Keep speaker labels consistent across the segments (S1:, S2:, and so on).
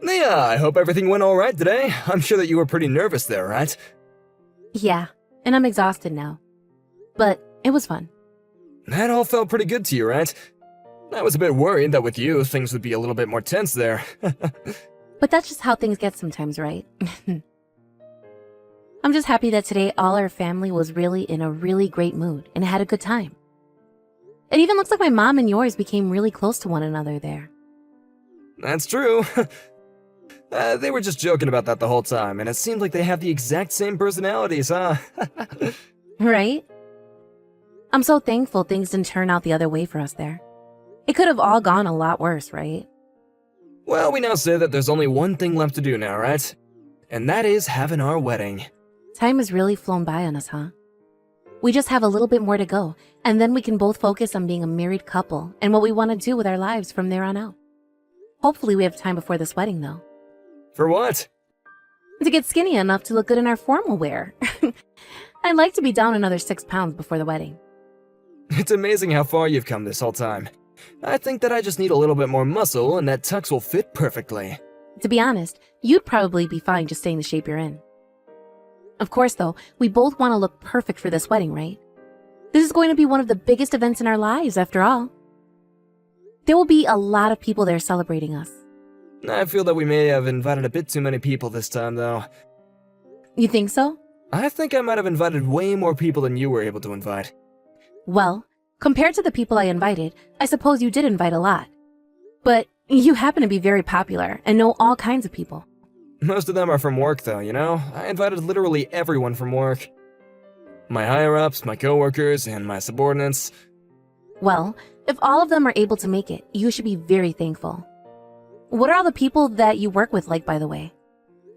S1: Nia, I hope everything went alright today. I'm sure that you were pretty nervous there, right?
S2: Yeah, and I'm exhausted now. But it was fun.
S1: That all felt pretty good to you, right? I was a bit worried that with you, things would be a little bit more tense there.
S2: But that's just how things get sometimes, right? I'm just happy that today all our family was really in a really great mood and had a good time. It even looks like my mom and yours became really close to one another there.
S1: That's true. They were just joking about that the whole time, and it seemed like they have the exact same personalities, huh?
S2: Right? I'm so thankful things didn't turn out the other way for us there. It could have all gone a lot worse, right?
S1: Well, we now say that there's only one thing left to do now, right? And that is having our wedding.
S2: Time has really flown by on us, huh? We just have a little bit more to go, and then we can both focus on being a married couple and what we want to do with our lives from there on out. Hopefully we have time before this wedding, though.
S1: For what?
S2: To get skinny enough to look good in our formal wear. I'd like to be down another 6 pounds before the wedding.
S1: It's amazing how far you've come this whole time. I think that I just need a little bit more muscle and that tux will fit perfectly.
S2: To be honest, you'd probably be fine just staying the shape you're in. Of course, though, we both want to look perfect for this wedding, right? This is going to be one of the biggest events in our lives, after all. There will be a lot of people there celebrating us.
S1: I feel that we may have invited a bit too many people this time, though.
S2: You think so?
S1: I think I might have invited way more people than you were able to invite.
S2: Well, compared to the people I invited, I suppose you did invite a lot. But you happen to be very popular and know all kinds of people.
S1: Most of them are from work, though, you know? I invited literally everyone from work. My higher-ups, my coworkers, and my subordinates.
S2: Well, if all of them are able to make it, you should be very thankful. What are all the people that you work with like, by the way?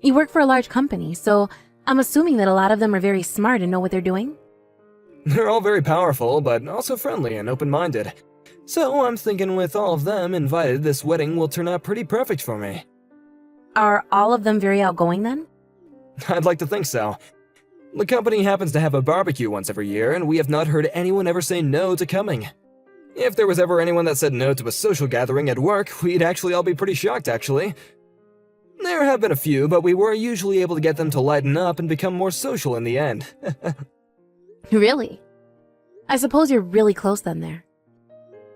S2: You work for a large company, so I'm assuming that a lot of them are very smart and know what they're doing?
S1: They're all very powerful, but also friendly and open-minded. So I'm thinking with all of them invited, this wedding will turn out pretty perfect for me.
S2: Are all of them very outgoing then?
S1: I'd like to think so. The company happens to have a barbecue once every year, and we have not heard anyone ever say no to coming. If there was ever anyone that said no to a social gathering at work, we'd actually all be pretty shocked, actually. There have been a few, but we were usually able to get them to lighten up and become more social in the end.
S2: Really? I suppose you're really close then there.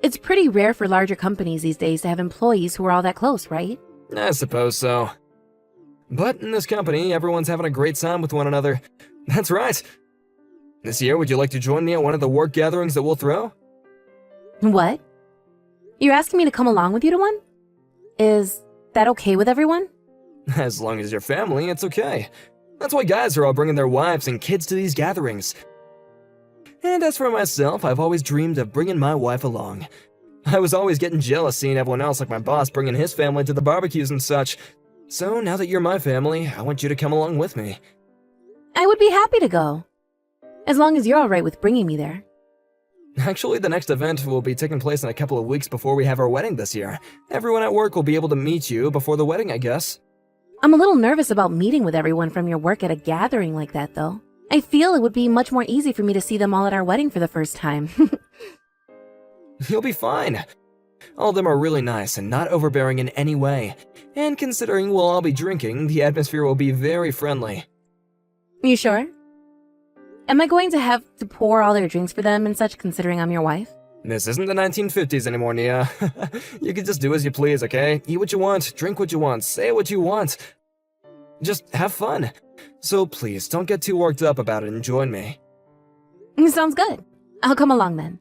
S2: It's pretty rare for larger companies these days to have employees who are all that close, right?
S1: I suppose so. But in this company, everyone's having a great time with one another. That's right. This year, would you like to join me at one of the work gatherings that we'll throw?
S2: What? You're asking me to come along with you to one? Is that okay with everyone?
S1: As long as you're family, it's okay. That's why guys are all bringing their wives and kids to these gatherings. And as for myself, I've always dreamed of bringing my wife along. I was always getting jealous seeing everyone else like my boss bringing his family to the barbecues and such. So now that you're my family, I want you to come along with me.
S2: I would be happy to go. As long as you're alright with bringing me there.
S1: Actually, the next event will be taking place in a couple of weeks before we have our wedding this year. Everyone at work will be able to meet you before the wedding, I guess.
S2: I'm a little nervous about meeting with everyone from your work at a gathering like that, though. I feel it would be much more easy for me to see them all at our wedding for the first time.
S1: You'll be fine. All of them are really nice and not overbearing in any way. And considering we'll all be drinking, the atmosphere will be very friendly.
S2: You sure? Am I going to have to pour all their drinks for them and such, considering I'm your wife?
S1: This isn't the 1950s anymore, Nia. You can just do as you please, okay? Eat what you want, drink what you want, say what you want. Just have fun. So please, don't get too worked up about it and join me.
S2: Sounds good. I'll come along then.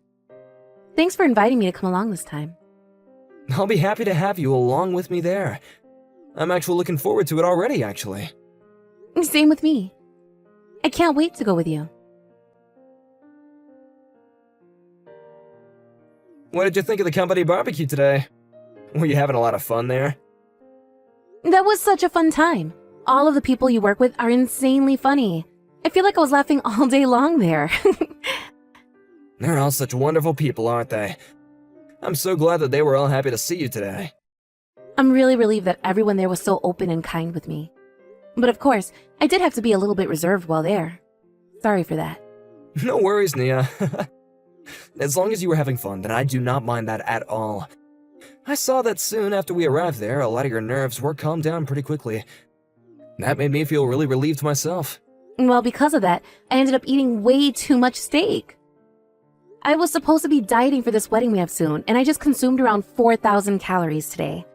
S2: Thanks for inviting me to come along this time.
S1: I'll be happy to have you along with me there. I'm actually looking forward to it already, actually.
S2: Same with me. I can't wait to go with you.
S1: What did you think of the company barbecue today? Were you having a lot of fun there?
S2: That was such a fun time. All of the people you work with are insanely funny. I feel like I was laughing all day long there.
S1: They're all such wonderful people, aren't they? I'm so glad that they were all happy to see you today.
S2: I'm really relieved that everyone there was so open and kind with me. But of course, I did have to be a little bit reserved while there. Sorry for that.
S1: No worries, Nia. As long as you were having fun, then I do not mind that at all. I saw that soon after we arrived there, a lot of your nerves were calmed down pretty quickly. That made me feel really relieved myself.
S2: Well, because of that, I ended up eating way too much steak. I was supposed to be dieting for this wedding we have soon, and I just consumed around 4,000 calories today.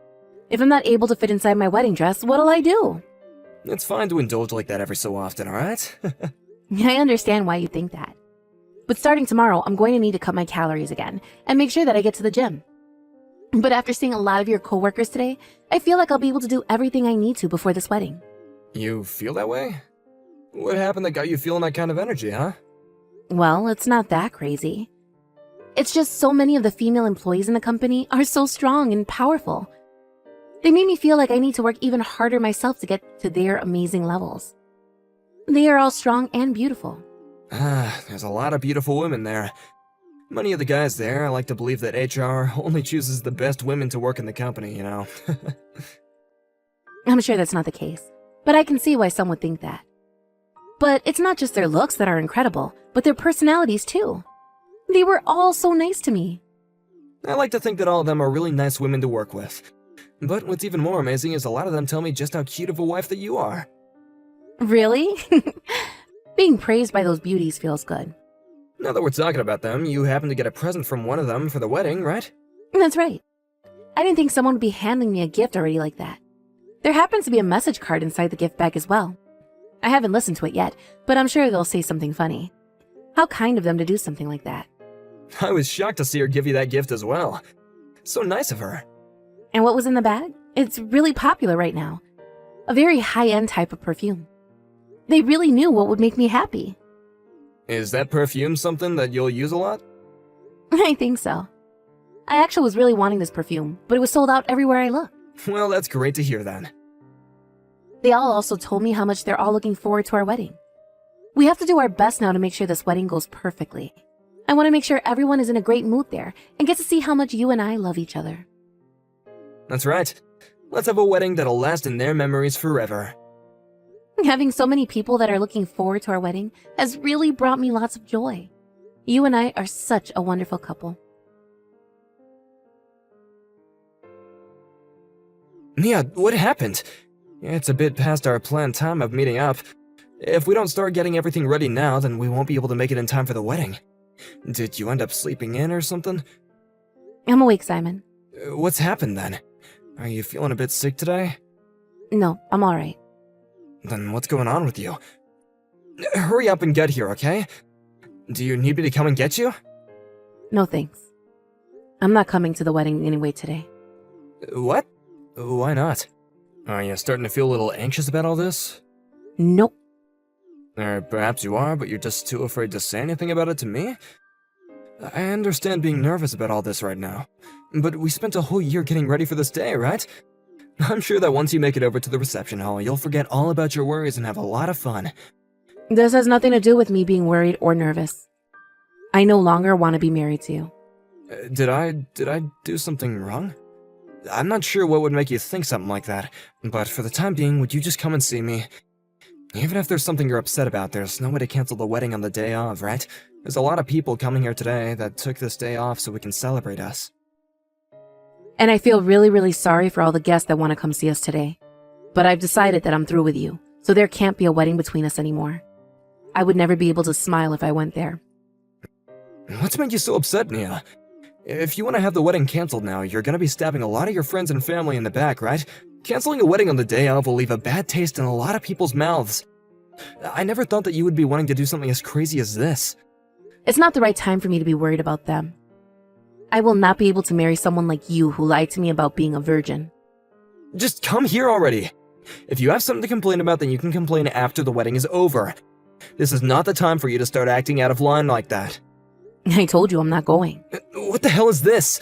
S2: If I'm not able to fit inside my wedding dress, what'll I do?
S1: It's fine to indulge like that every so often, alright?
S2: I understand why you think that. But starting tomorrow, I'm going to need to cut my calories again and make sure that I get to the gym. But after seeing a lot of your coworkers today, I feel like I'll be able to do everything I need to before this wedding.
S1: You feel that way? What happened that got you feeling that kind of energy, huh?
S2: Well, it's not that crazy. It's just so many of the female employees in the company are so strong and powerful. They made me feel like I need to work even harder myself to get to their amazing levels. They are all strong and beautiful.
S1: There's a lot of beautiful women there. Many of the guys there like to believe that HR only chooses the best women to work in the company, you know.
S2: I'm sure that's not the case, but I can see why some would think that. But it's not just their looks that are incredible, but their personalities too. They were all so nice to me.
S1: I like to think that all of them are really nice women to work with. But what's even more amazing is a lot of them tell me just how cute of a wife that you are.
S2: Really? Being praised by those beauties feels good.
S1: Now that we're talking about them, you happen to get a present from one of them for the wedding, right?
S2: That's right. I didn't think someone would be handing me a gift already like that. There happens to be a message card inside the gift bag as well. I haven't listened to it yet, but I'm sure they'll say something funny. How kind of them to do something like that.
S1: I was shocked to see her give you that gift as well. So nice of her.
S2: And what was in the bag? It's really popular right now. A very high-end type of perfume. They really knew what would make me happy.
S1: Is that perfume something that you'll use a lot?
S2: I think so. I actually was really wanting this perfume, but it was sold out everywhere I looked.
S1: Well, that's great to hear then.
S2: They all also told me how much they're all looking forward to our wedding. We have to do our best now to make sure this wedding goes perfectly. I want to make sure everyone is in a great mood there and get to see how much you and I love each other.
S1: That's right. Let's have a wedding that'll last in their memories forever.
S2: Having so many people that are looking forward to our wedding has really brought me lots of joy. You and I are such a wonderful couple.
S1: Nia, what happened? It's a bit past our planned time of meeting up. If we don't start getting everything ready now, then we won't be able to make it in time for the wedding. Did you end up sleeping in or something?
S2: I'm awake, Simon.
S1: What's happened then? Are you feeling a bit sick today?
S2: No, I'm alright.
S1: Then what's going on with you? Hurry up and get here, okay? Do you need me to come and get you?
S2: No thanks. I'm not coming to the wedding anyway today.
S1: What? Why not? Are you starting to feel a little anxious about all this?
S2: Nope.
S1: Or perhaps you are, but you're just too afraid to say anything about it to me? I understand being nervous about all this right now, but we spent a whole year getting ready for this day, right? I'm sure that once you make it over to the reception hall, you'll forget all about your worries and have a lot of fun.
S2: This has nothing to do with me being worried or nervous. I no longer want to be married to you.
S1: Did I do something wrong? I'm not sure what would make you think something like that, but for the time being, would you just come and see me? Even if there's something you're upset about, there's no way to cancel the wedding on the day of, right? There's a lot of people coming here today that took this day off so we can celebrate us.
S2: And I feel really, really sorry for all the guests that want to come see us today. But I've decided that I'm through with you, so there can't be a wedding between us anymore. I would never be able to smile if I went there.
S1: What's made you so upset, Nia? If you want to have the wedding canceled now, you're gonna be stabbing a lot of your friends and family in the back, right? Canceling a wedding on the day of will leave a bad taste in a lot of people's mouths. I never thought that you would be wanting to do something as crazy as this.
S2: It's not the right time for me to be worried about them. I will not be able to marry someone like you who lied to me about being a virgin.
S1: Just come here already. If you have something to complain about, then you can complain after the wedding is over. This is not the time for you to start acting out of line like that.
S2: I told you I'm not going.
S1: What the hell is this?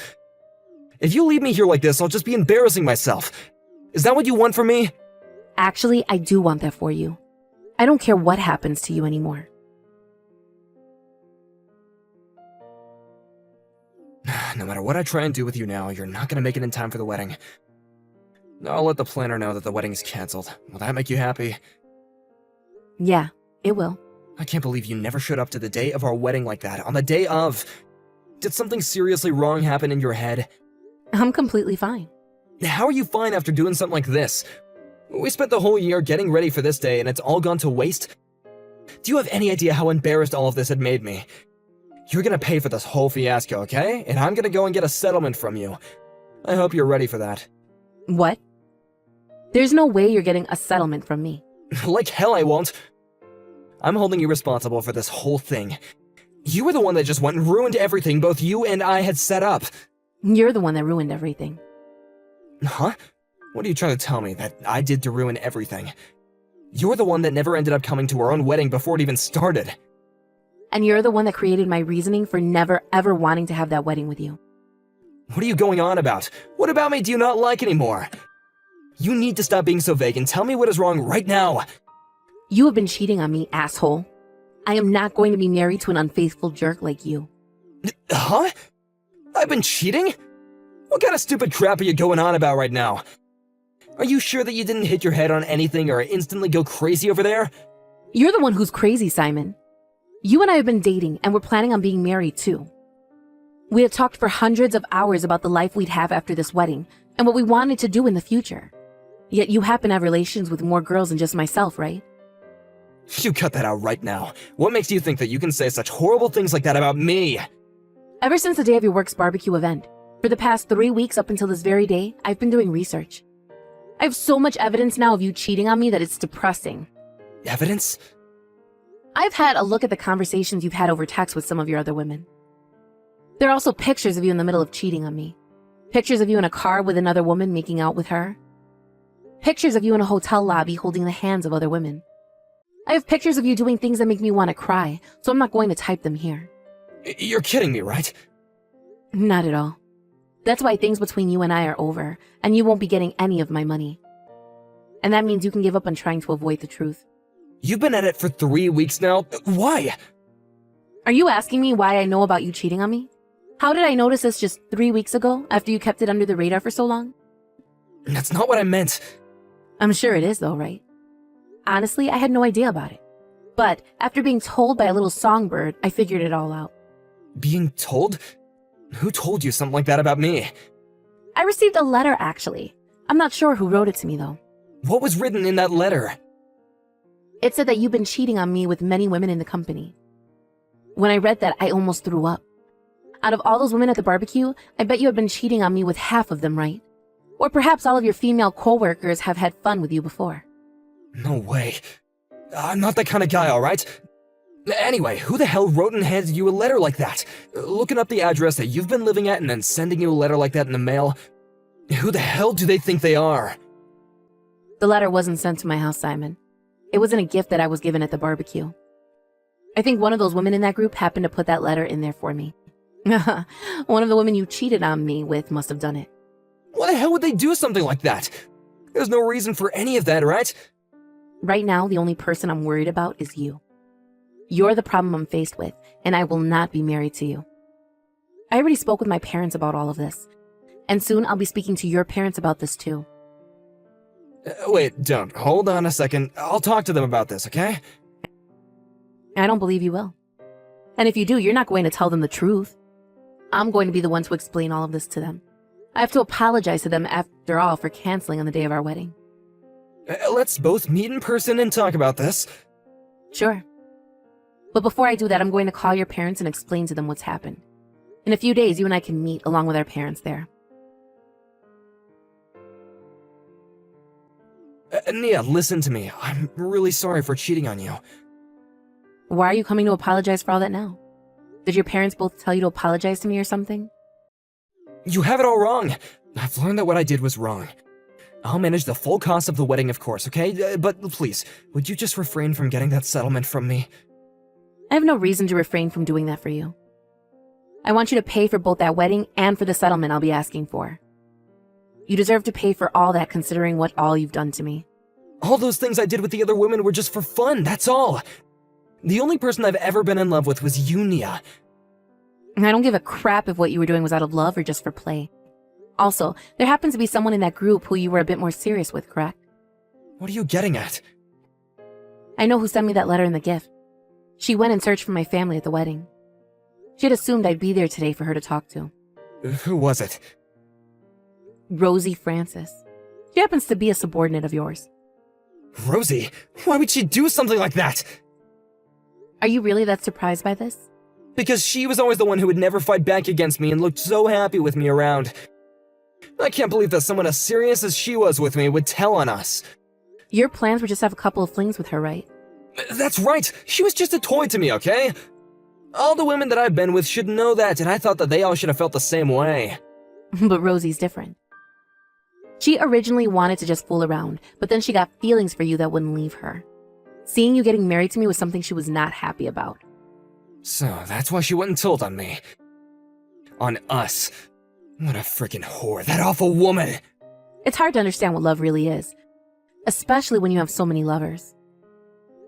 S1: If you leave me here like this, I'll just be embarrassing myself. Is that what you want from me?
S2: Actually, I do want that for you. I don't care what happens to you anymore.
S1: No matter what I try and do with you now, you're not gonna make it in time for the wedding. I'll let the planner know that the wedding is canceled. Will that make you happy?
S2: Yeah, it will.
S1: I can't believe you never showed up to the day of our wedding like that, on the day of. Did something seriously wrong happen in your head?
S2: I'm completely fine.
S1: How are you fine after doing something like this? We spent the whole year getting ready for this day and it's all gone to waste? Do you have any idea how embarrassed all of this had made me? You're gonna pay for this whole fiasco, okay? And I'm gonna go and get a settlement from you. I hope you're ready for that.
S2: What? There's no way you're getting a settlement from me.
S1: Like hell I won't. I'm holding you responsible for this whole thing. You were the one that just went and ruined everything both you and I had set up.
S2: You're the one that ruined everything.
S1: Huh? What are you trying to tell me, that I did to ruin everything? You're the one that never ended up coming to our own wedding before it even started.
S2: And you're the one that created my reasoning for never ever wanting to have that wedding with you.
S1: What are you going on about? What about me do you not like anymore? You need to stop being so vague and tell me what is wrong right now.
S2: You have been cheating on me, asshole. I am not going to be married to an unfaithful jerk like you.
S1: Huh? I've been cheating? What kind of stupid crap are you going on about right now? Are you sure that you didn't hit your head on anything or instantly go crazy over there?
S2: You're the one who's crazy, Simon. You and I have been dating, and we're planning on being married too. We had talked for hundreds of hours about the life we'd have after this wedding, and what we wanted to do in the future. Yet you happen to have relations with more girls than just myself, right?
S1: You cut that out right now. What makes you think that you can say such horrible things like that about me?
S2: Ever since the day of your work's barbecue event, for the past 3 weeks up until this very day, I've been doing research. I have so much evidence now of you cheating on me that it's depressing.
S1: Evidence?
S2: I've had a look at the conversations you've had over text with some of your other women. There are also pictures of you in the middle of cheating on me. Pictures of you in a car with another woman making out with her. Pictures of you in a hotel lobby holding the hands of other women. I have pictures of you doing things that make me want to cry, so I'm not going to type them here.
S1: You're kidding me, right?
S2: Not at all. That's why things between you and I are over, and you won't be getting any of my money. And that means you can give up on trying to avoid the truth.
S1: You've been at it for 3 weeks now. Why?
S2: Are you asking me why I know about you cheating on me? How did I notice this just 3 weeks ago, after you kept it under the radar for so long?
S1: That's not what I meant.
S2: I'm sure it is though, right? Honestly, I had no idea about it. But after being told by a little songbird, I figured it all out.
S1: Being told? Who told you something like that about me?
S2: I received a letter, actually. I'm not sure who wrote it to me, though.
S1: What was written in that letter?
S2: It said that you've been cheating on me with many women in the company. When I read that, I almost threw up. Out of all those women at the barbecue, I bet you have been cheating on me with half of them, right? Or perhaps all of your female co-workers have had fun with you before.
S1: No way. I'm not that kind of guy, alright? Anyway, who the hell wrote and handed you a letter like that? Looking up the address that you've been living at and then sending you a letter like that in the mail? Who the hell do they think they are?
S2: The letter wasn't sent to my house, Simon. It wasn't a gift that I was given at the barbecue. I think one of those women in that group happened to put that letter in there for me. One of the women you cheated on me with must have done it.
S1: Why the hell would they do something like that? There's no reason for any of that, right?
S2: Right now, the only person I'm worried about is you. You're the problem I'm faced with, and I will not be married to you. I already spoke with my parents about all of this, and soon I'll be speaking to your parents about this too.
S1: Wait, don't. Hold on a second. I'll talk to them about this, okay?
S2: I don't believe you will. And if you do, you're not going to tell them the truth. I'm going to be the one to explain all of this to them. I have to apologize to them after all for canceling on the day of our wedding.
S1: Let's both meet in person and talk about this.
S2: Sure. But before I do that, I'm going to call your parents and explain to them what's happened. In a few days, you and I can meet along with our parents there.
S1: Nia, listen to me. I'm really sorry for cheating on you.
S2: Why are you coming to apologize for all that now? Did your parents both tell you to apologize to me or something?
S1: You have it all wrong. I've learned that what I did was wrong. I'll manage the full cost of the wedding, of course, okay? But please, would you just refrain from getting that settlement from me?
S2: I have no reason to refrain from doing that for you. I want you to pay for both that wedding and for the settlement I'll be asking for. You deserve to pay for all that considering what all you've done to me.
S1: All those things I did with the other women were just for fun, that's all. The only person I've ever been in love with was you, Nia.
S2: I don't give a crap if what you were doing was out of love or just for play. Also, there happens to be someone in that group who you were a bit more serious with, correct?
S1: What are you getting at?
S2: I know who sent me that letter and the gift. She went and searched for my family at the wedding. She had assumed I'd be there today for her to talk to.
S1: Who was it?
S2: Rosie Francis. She happens to be a subordinate of yours.
S1: Rosie? Why would she do something like that?
S2: Are you really that surprised by this?
S1: Because she was always the one who would never fight back against me and looked so happy with me around. I can't believe that someone as serious as she was with me would tell on us.
S2: Your plans were just to have a couple of flings with her, right?
S1: That's right! She was just a toy to me, okay? All the women that I've been with should know that, and I thought that they all should have felt the same way.
S2: But Rosie's different. She originally wanted to just fool around, but then she got feelings for you that wouldn't leave her. Seeing you getting married to me was something she was not happy about.
S1: So that's why she went and told on me. On us. What a freaking whore, that awful woman!
S2: It's hard to understand what love really is, especially when you have so many lovers.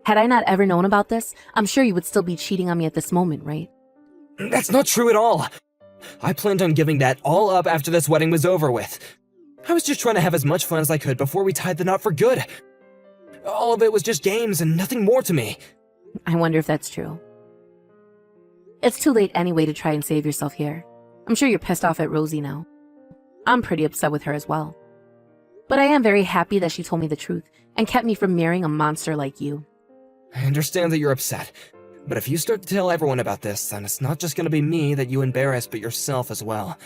S2: Had I not ever known about this, I'm sure you would still be cheating on me at this moment, right?
S1: That's not true at all! I planned on giving that all up after this wedding was over with. I was just trying to have as much fun as I could before we tied the knot for good. All of it was just games and nothing more to me.
S2: I wonder if that's true. It's too late anyway to try and save yourself here. I'm sure you're pissed off at Rosie now. I'm pretty upset with her as well. But I am very happy that she told me the truth and kept me from marrying a monster like you.
S1: I understand that you're upset, but if you start to tell everyone about this, then it's not just gonna be me that you embarrass, but yourself as well.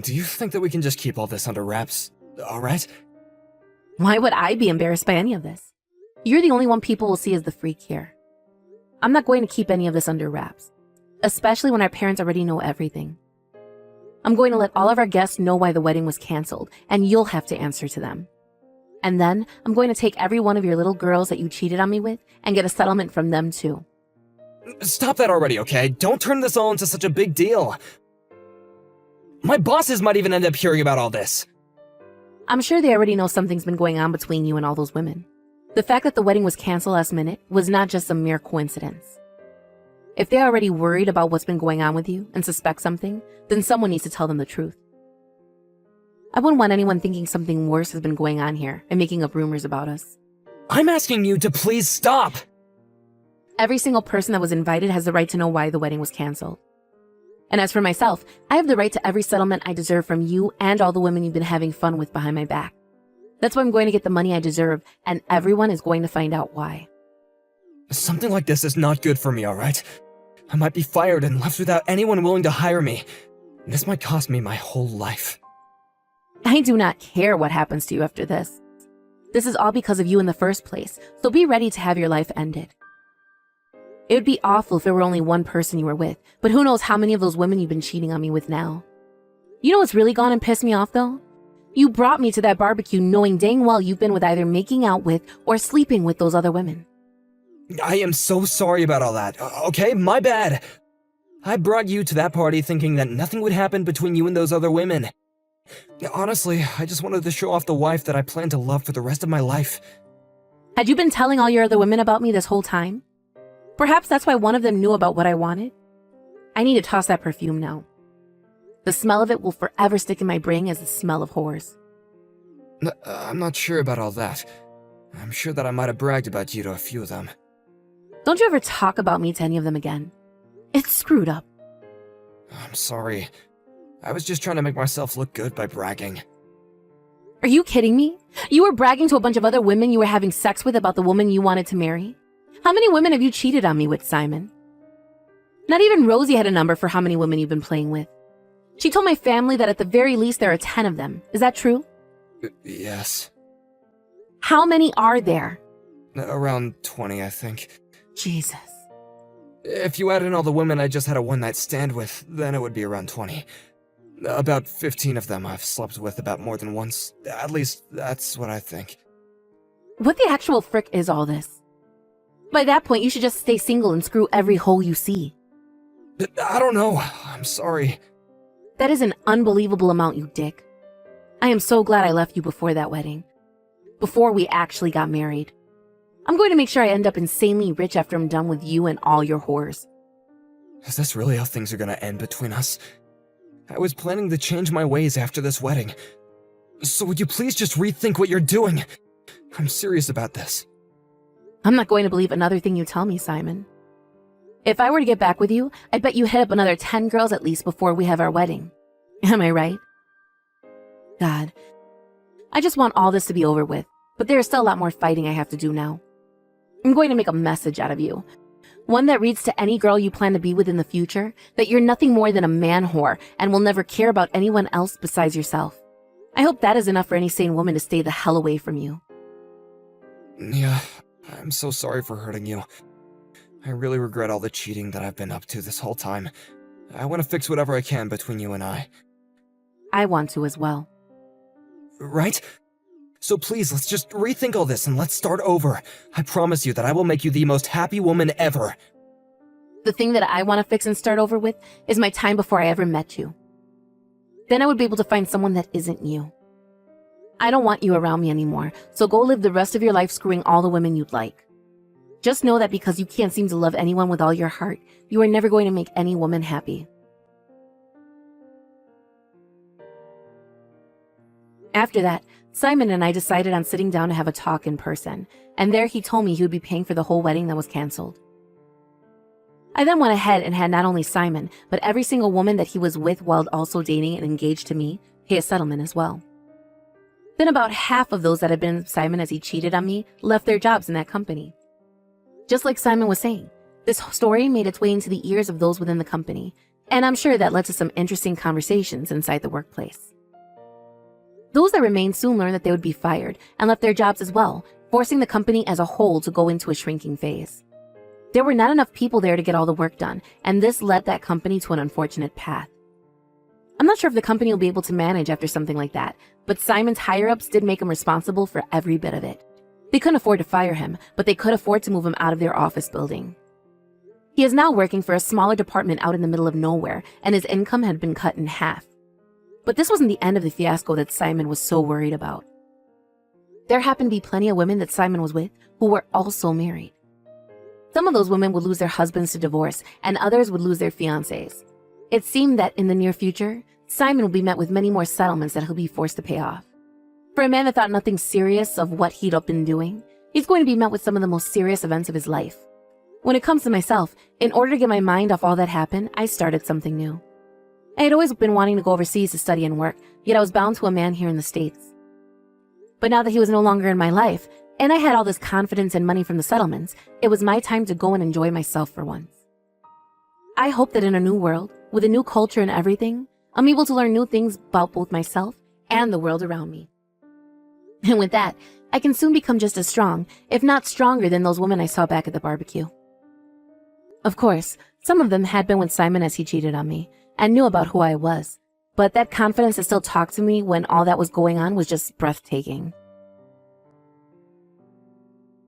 S1: Do you think that we can just keep all this under wraps, alright?
S2: Why would I be embarrassed by any of this? You're the only one people will see as the freak here. I'm not going to keep any of this under wraps, especially when our parents already know everything. I'm going to let all of our guests know why the wedding was canceled, and you'll have to answer to them. And then I'm going to take every one of your little girls that you cheated on me with and get a settlement from them too.
S1: Stop that already, okay? Don't turn this all into such a big deal. My bosses might even end up hearing about all this.
S2: I'm sure they already know something's been going on between you and all those women. The fact that the wedding was canceled last minute was not just a mere coincidence. If they're already worried about what's been going on with you and suspect something, then someone needs to tell them the truth. I wouldn't want anyone thinking something worse has been going on here and making up rumors about us.
S1: I'm asking you to please stop!
S2: Every single person that was invited has the right to know why the wedding was canceled. And as for myself, I have the right to every settlement I deserve from you and all the women you've been having fun with behind my back. That's why I'm going to get the money I deserve, and everyone is going to find out why.
S1: Something like this is not good for me, alright? I might be fired and left without anyone willing to hire me. This might cost me my whole life.
S2: I do not care what happens to you after this. This is all because of you in the first place, so be ready to have your life ended. It would be awful if there were only one person you were with, but who knows how many of those women you've been cheating on me with now. You know what's really gone and pissed me off though? You brought me to that barbecue knowing dang well you've been with either making out with or sleeping with those other women.
S1: I am so sorry about all that, okay? My bad. I brought you to that party thinking that nothing would happen between you and those other women. Honestly, I just wanted to show off the wife that I plan to love for the rest of my life.
S2: Had you been telling all your other women about me this whole time? Perhaps that's why one of them knew about what I wanted. I need to toss that perfume now. The smell of it will forever stick in my brain as the smell of whores.
S1: I'm not sure about all that. I'm sure that I might have bragged about you to a few of them.
S2: Don't you ever talk about me to any of them again. It's screwed up.
S1: I'm sorry. I was just trying to make myself look good by bragging.
S2: Are you kidding me? You were bragging to a bunch of other women you were having sex with about the woman you wanted to marry? How many women have you cheated on me with, Simon? Not even Rosie had a number for how many women you've been playing with. She told my family that at the very least there are 10 of them. Is that true?
S1: Yes.
S2: How many are there?
S1: Around 20, I think.
S2: Jesus.
S1: If you add in all the women I just had a one-night stand with, then it would be around 20. About 15 of them I've slept with about more than once. At least, that's what I think.
S2: What the actual frick is all this? By that point, you should just stay single and screw every hole you see.
S1: I don't know. I'm sorry.
S2: That is an unbelievable amount, you dick. I am so glad I left you before that wedding. Before we actually got married. I'm going to make sure I end up insanely rich after I'm done with you and all your whores.
S1: Is this really how things are gonna end between us? I was planning to change my ways after this wedding. So would you please just rethink what you're doing? I'm serious about this.
S2: I'm not going to believe another thing you tell me, Simon. If I were to get back with you, I bet you hit up another 10 girls at least before we have our wedding. Am I right? God. I just want all this to be over with, but there is still a lot more fighting I have to do now. I'm going to make a message out of you. One that reads to any girl you plan to be with in the future that you're nothing more than a man whore and will never care about anyone else besides yourself. I hope that is enough for any sane woman to stay the hell away from you.
S1: Yeah, I'm so sorry for hurting you. I really regret all the cheating that I've been up to this whole time. I want to fix whatever I can between you and I.
S2: I want to as well.
S1: Right? So please, let's just rethink all this and let's start over. I promise you that I will make you the most happy woman ever.
S2: The thing that I want to fix and start over with is my time before I ever met you. Then I would be able to find someone that isn't you. I don't want you around me anymore, so go live the rest of your life screwing all the women you'd like. Just know that because you can't seem to love anyone with all your heart, you are never going to make any woman happy. After that, Simon and I decided on sitting down to have a talk in person, and there he told me he would be paying for the whole wedding that was canceled. I then went ahead and had not only Simon, but every single woman that he was with while also dating and engaged to me pay a settlement as well. Then about half of those that had been with Simon as he cheated on me left their jobs in that company. Just like Simon was saying, this story made its way into the ears of those within the company, and I'm sure that led to some interesting conversations inside the workplace. Those that remained soon learned that they would be fired and left their jobs as well, forcing the company as a whole to go into a shrinking phase. There were not enough people there to get all the work done, and this led that company to an unfortunate path. I'm not sure if the company will be able to manage after something like that, but Simon's higher-ups did make him responsible for every bit of it. They couldn't afford to fire him, but they could afford to move him out of their office building. He is now working for a smaller department out in the middle of nowhere, and his income had been cut in half. But this wasn't the end of the fiasco that Simon was so worried about. There happened to be plenty of women that Simon was with who were also married. Some of those women would lose their husbands to divorce, and others would lose their fiancés. It seemed that in the near future, Simon will be met with many more settlements that he'll be forced to pay off. For a man that thought nothing serious of what he'd been doing, he's going to be met with some of the most serious events of his life. When it comes to myself, in order to get my mind off all that happened, I started something new. I had always been wanting to go overseas to study and work, yet I was bound to a man here in the States. But now that he was no longer in my life, and I had all this confidence and money from the settlements, it was my time to go and enjoy myself for once. I hope that in a new world, with a new culture and everything, I'm able to learn new things about both myself and the world around me. And with that, I can soon become just as strong, if not stronger than those women I saw back at the barbecue. Of course, some of them had been with Simon as he cheated on me, and knew about who I was, but that confidence that still talked to me when all that was going on was just breathtaking.